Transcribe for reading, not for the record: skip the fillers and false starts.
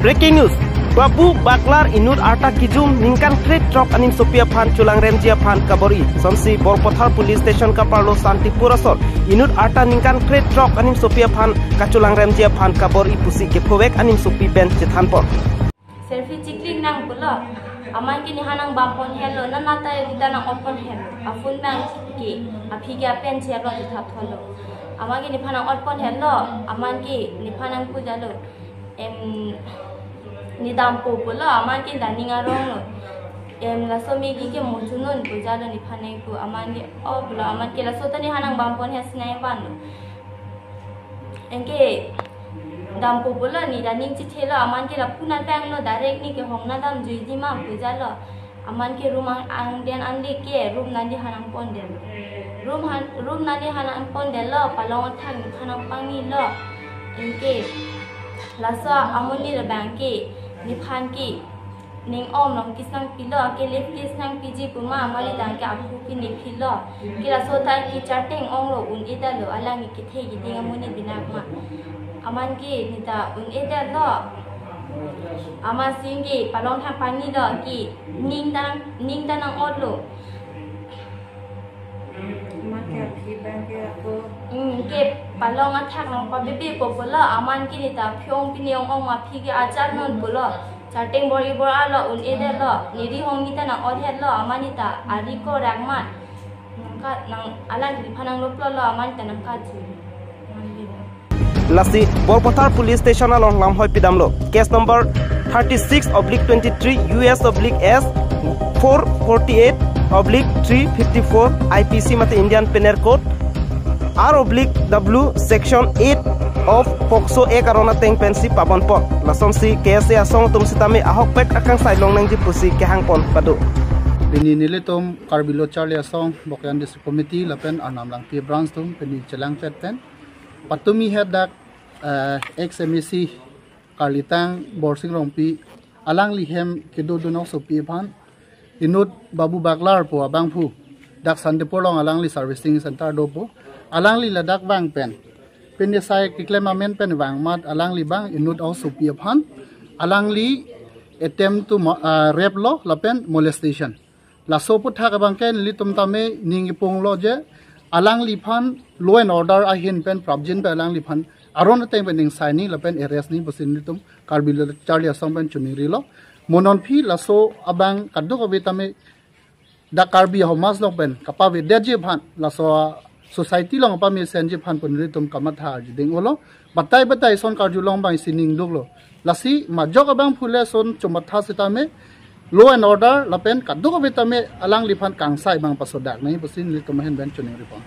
Breaking news. Babu baklar Enut arta kijum ningkan kret truk animsopi aphan kacholangremji aphan kabor-eh. Somsi Borpothar Police Station Kaparlo Santipur asor. Enut arta ningkan kret truk animsopi aphan kacholangremji aphan kabor-eh pusi ke powek animsopi ben chethanpor. Selfie cikling nang pula. Aman kini hanang bampon hello na nata kita nang open hello. Afun bang ki aphiga pen chelo dithat holo. Aman kini hanang open hello. Aman ki ni hanang pujalo. Nidam pula aman ki daning arong lasomi ki mujunun pujalo ni hanang pu aman ki pula aman ki lasota ni hanang bampon hasnai ban. Engke dam pula ni daning cithelo aman ki lapuna bang no direct ni ke hongna dam juiji ma pujalo aman ki rumang angden andi ke room nandi hanang pondel room nandi hanang pondel lo palong thang hanang pangi lo engke lasa amuni le bangki niphan ki ning om long kisang pilo ke lep kisang piji puma mali dang ke apu ki nipilo ki laso tai ki charting ong lo un ida lo alangi ki the ki ding amuni binak ma aman ki nita un ida lo ama singi palong thang pani lo ki ning dan ang odlo ke palong athak nang pa bebe popola aman ki nita phyong piniong ong ma phi ki ajar non polo charting bori bor alo un ede lo niri hong nita na odhet lo amanita ari ko ragman nang alang ki phanang loplo lo amanita nang ka ju Lasi Borpothar Police Station along lamhoi pidamlo case number 36/23 US/S 448/354 IPC mate Indian Penal Code R/W section 8 of Pokso e karona teng pensi pabon pot lasom si KSA asong tum sitame ahok pek akang sailong nang jipusi ke hangpon padu Pini nile tom karbilo charlie asong bokyan district committee lapen anam lang pi branch tum pini chelang pet pen patumi head XMC Karlitang Borsing Rompi alang lihem kedo dunok sopi phan Enut Babu Baklar po abang phu dak Santipur long alang li servicing center do po alang li ladak bang pen sai reclaimment pen wang mat alang li bang Enut au sopi phan alang li attempt to rape law lapen molestation la soput thak bang ken li tum tame ning ipong lo je alang li phan law and order a hin pen prabjin pe alang li phan aron teng pen signing lapen arrest ni bosin li tum karbilo charlie asong pen chuning ri lo monon phi la so abang kaduk obitame da karbi homas lo pen kapa ve deje phan la so society long pa mi senje phan pun ri tum kamatha jiding olo batai son karju long bang sining duk lo lasi ma jok abang phule son chumatha sitame law and order lapen kaduk obitame alang li phan kangsai bang pasodak nei bosin li tum hen ben chuning ri pon